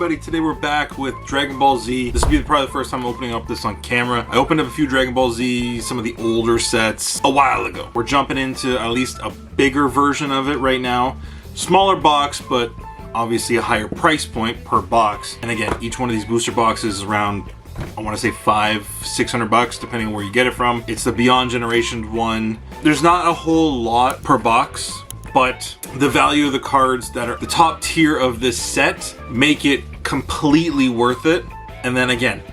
everybody, today we're back with Dragon Ball Z. This will be probably the first time opening up this on camera. I opened up a few Dragon Ball Z, some of the older sets, a while ago. We're jumping into at least a bigger version of it right now. Smaller box, but obviously a higher price point per box. And again, each one of these booster boxes is around, I want to say $500-600 depending on where you get it from. It's the Beyond Generation one. There's not a whole lot per box, but the value of the cards that are the top tier of this set make it completely worth it. And then again,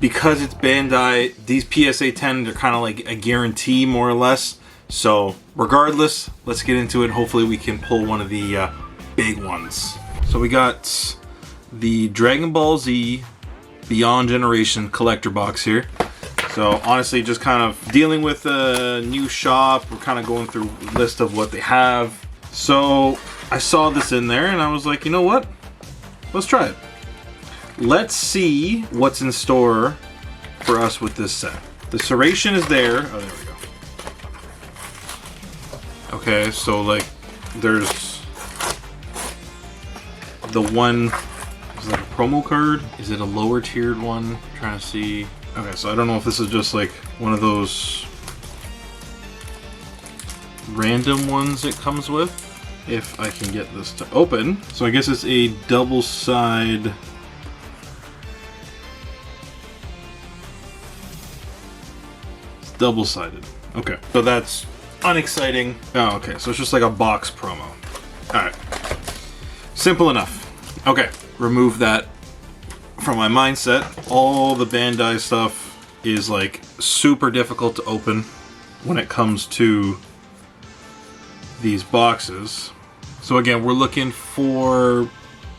because it's Bandai, these PSA 10 are kind of like a guarantee more or less. So regardless, let's get into it. Hopefully we can pull one of the big ones. So we got the Dragon Ball Z Beyond Generation collector box here. So honestly, just kind of dealing with a new shop. We're kind of going through a list of what they have. So I saw this in there and I was like, you know what? Let's try it. Let's see what's in store for us with this set. The serration is there. Oh, there we go. Okay, so like there's the one, is that a promo card? Is it a lower tiered one? I'm trying to see. Okay, so I don't know if this is just like one of those random ones it comes with. If I can get this to open. So I guess it's a double side. It's double sided. Okay, so that's unexciting. Oh, okay, so it's just like a box promo. Alright. Simple enough. Okay, remove that from my mindset. All the Bandai stuff is like super difficult to open when it comes to these boxes. So again, we're looking for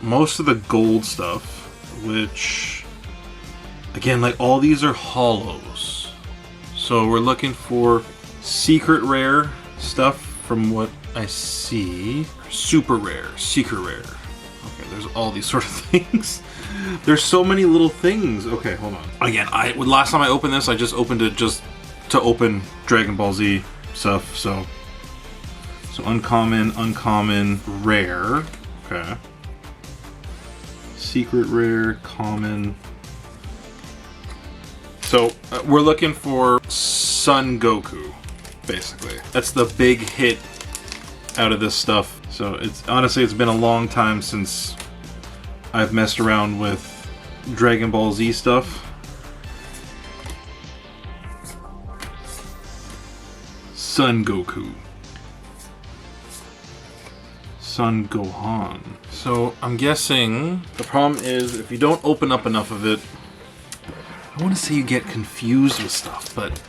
most of the gold stuff, which again, like all these are hollows. So we're looking for secret rare stuff from what I see. Super rare, secret rare. Okay, there's all these sort of things. There's so many little things. Okay, hold on. Again, last time I opened this, I just opened it just to open Dragon Ball Z stuff. So uncommon, rare. Okay. Secret rare, common. So we're looking for Son Goku, basically. That's the big hit out of this stuff. So it's honestly, it's been a long time since I've messed around with Dragon Ball Z stuff. Son Goku. Son Gohan. So I'm guessing the problem is if you don't open up enough of it, I want to say you get confused with stuff, but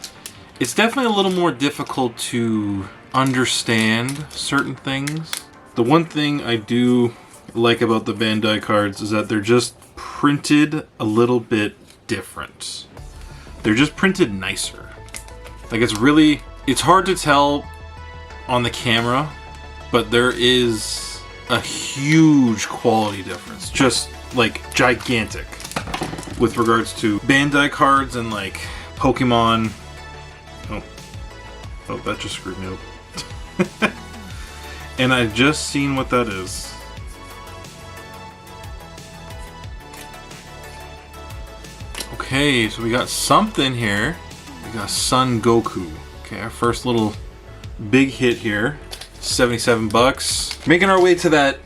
it's definitely a little more difficult to understand certain things. The one thing I do like about the Bandai cards is that they're just printed a little bit different. They're just printed nicer. Like it's hard to tell on the camera, but there is a huge quality difference. Just like gigantic with regards to Bandai cards and like Pokemon. Oh, that just screwed me up. And I've just seen what that is. Okay, so we got something here. We got Son Goku. Okay, our first little big hit here. $77. Making our way to that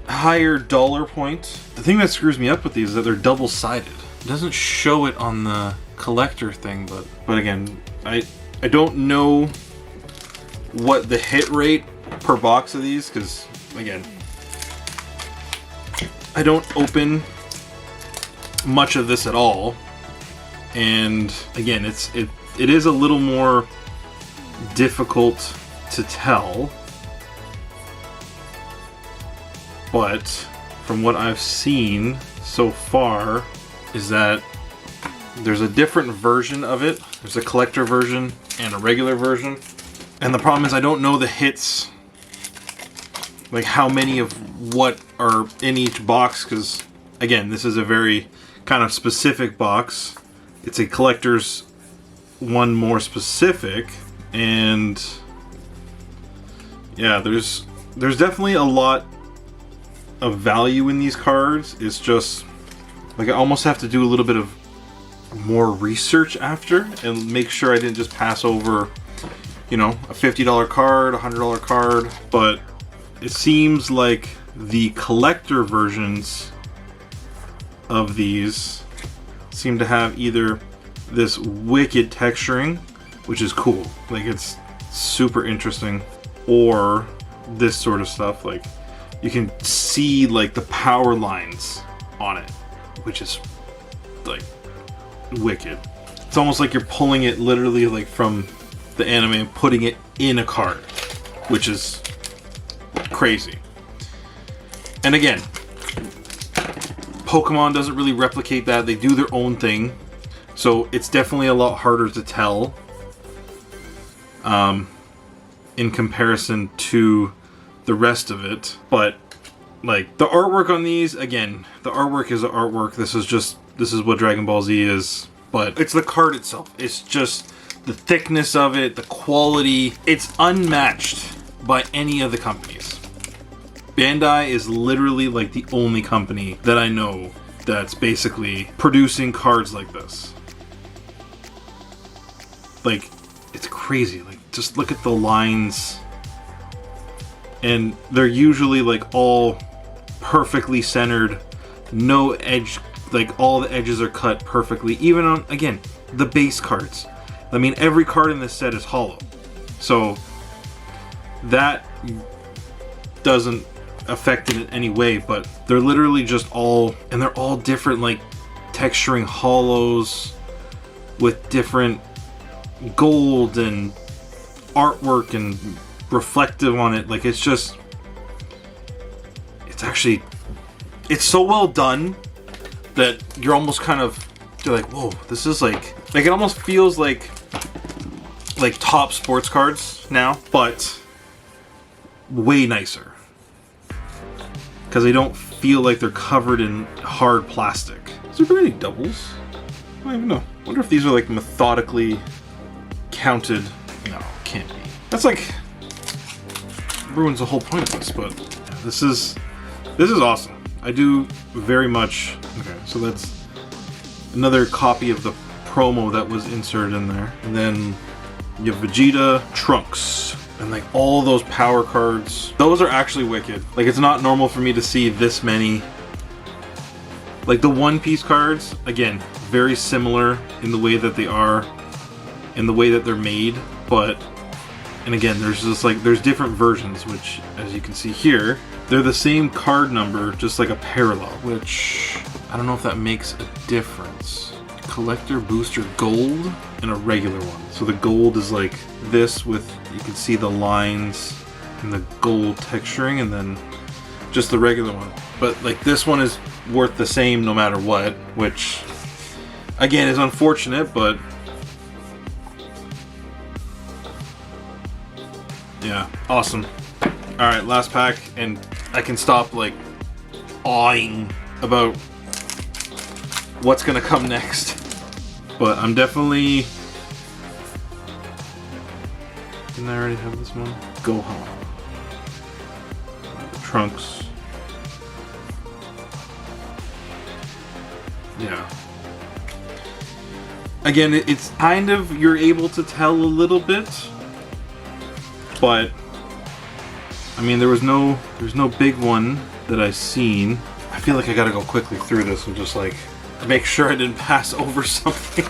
higher dollar point. The thing that screws me up with these is that they're double-sided. It doesn't show it on the collector thing, but again, I don't know what the hit rate per box of these, because again, I don't open much of this at all, and again, it is a little more difficult to tell, but from what I've seen so far is that there's a different version of it. There's a collector version and a regular version. And the problem is I don't know the hits, like how many of what are in each box, because again, this is a very kind of specific box. It's a collector's one more specific, and yeah, there's definitely a lot of value in these cards. It's just Like I almost have to do a little bit of more research after and make sure I didn't just pass over, you know, a $50 card, a $100 card. But it seems like the collector versions of these seem to have either this wicked texturing, which is cool, like it's super interesting, or this sort of stuff, like you can see like the power lines on it, which is like wicked. It's almost like you're pulling it literally like from the anime and putting it in a card, which is crazy. And again, Pokemon doesn't really replicate that. They do their own thing, so it's definitely a lot harder to tell in comparison to the rest of it. But like the artwork on these, again, the artwork is the artwork. This is what Dragon Ball Z is, but it's the card itself. It's just the thickness of it, the quality. It's unmatched by any of the companies. Bandai is literally like the only company that I know that's basically producing cards like this. Like, it's crazy. Like, just look at the lines. And they're usually like all perfectly centered, no edge, like all the edges are cut perfectly, even on, again, the base cards. I mean, every card in this set is hollow, so that doesn't affect it in any way, but they're literally just all, and they're all different, like texturing hollows with different gold and artwork and reflective on it. Like, it's just, it's actually, it's so well done that you're almost kind of, you're like, whoa, this is like it almost feels like top sports cards now, but way nicer, because they don't feel like they're covered in hard plastic. Is there any doubles? I don't even know. I wonder if these are like methodically counted. No, can't be. That's like ruins the whole point of this. But yeah, this is awesome. I do very much. Okay, so that's another copy of the promo that was inserted in there, and then you have Vegeta, Trunks, and like all those power cards. Those are actually wicked. Like, it's not normal for me to see this many. Like the One Piece cards, again, very similar in the way that they are, in the way that they're made, but, and again, there's just like, there's different versions, which, as you can see here, they're the same card number, just like a parallel, which I don't know if that makes a difference. Collector Booster Gold and a regular one. So the gold is like this with, you can see the lines and the gold texturing, and then just the regular one. But like this one is worth the same no matter what, which again is unfortunate, but yeah, awesome. Alright, last pack, and I can stop like awing about what's gonna come next. But I'm definitely... Didn't I already have this one? Gohan. Trunks. Yeah. Again, it's kind of, you're able to tell a little bit, but I mean, there's no big one that I've seen. I feel like I gotta go quickly through this and just like make sure I didn't pass over something.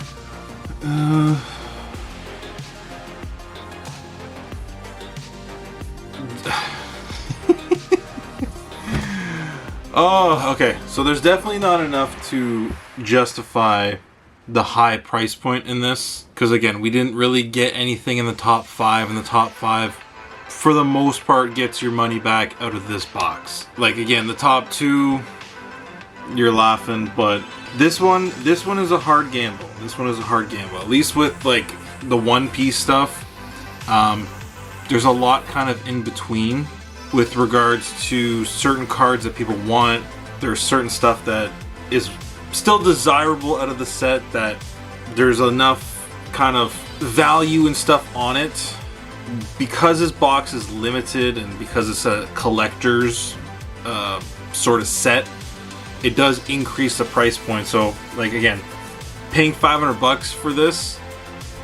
Oh, okay. So there's definitely not enough to justify the high price point in this, because again, we didn't really get anything in the top 5, and the top 5 for the most part gets your money back out of this box. Like, again, the top 2, you're laughing, but this one is a hard gamble. This one is a hard gamble. At least with like the One Piece stuff, there's a lot kind of in between with regards to certain cards that people want. There's certain stuff that is still desirable out of the set, that there's enough kind of value and stuff on it. Because this box is limited and because it's a collector's sort of set, it does increase the price point. So like again, paying $500 for this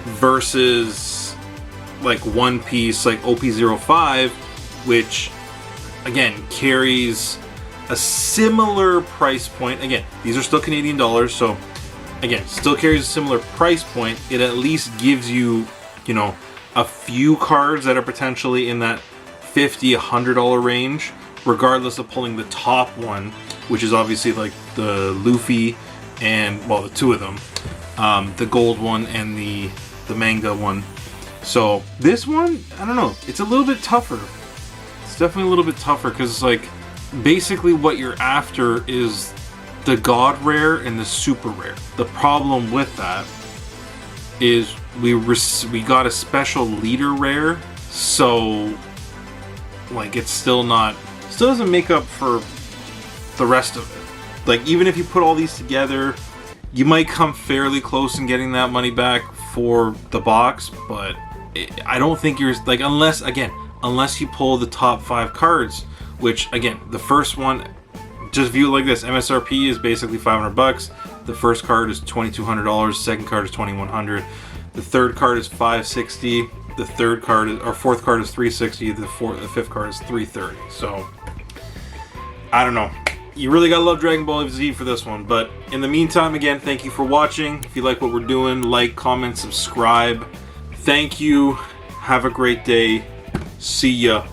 versus like one piece like OP05, which again carries a similar price point. Again, these are still Canadian dollars, so again, still carries a similar price point. It at least gives you, you know, a few cards that are potentially in that $50, $100 range, regardless of pulling the top one, which is obviously like the Luffy and, well, the two of them, the gold one and the manga one. So this one, I don't know, it's a little bit tougher. It's definitely a little bit tougher because it's like basically what you're after is the God Rare and the Super Rare. The problem with that is we got a special Leader Rare, so like it's still doesn't make up for the rest of it. Like even if you put all these together, you might come fairly close in getting that money back for the box, but I don't think you're like, unless you pull the top 5 cards, which again, the first one, just view it like this: MSRP is basically $500. The first card is $2,200. Second card is $2,100. The third card is $560. The fourth card is $360. The fifth card is $330. So I don't know. You really gotta love Dragon Ball Z for this one. But in the meantime, again, thank you for watching. If you like what we're doing, like, comment, subscribe. Thank you. Have a great day. See ya.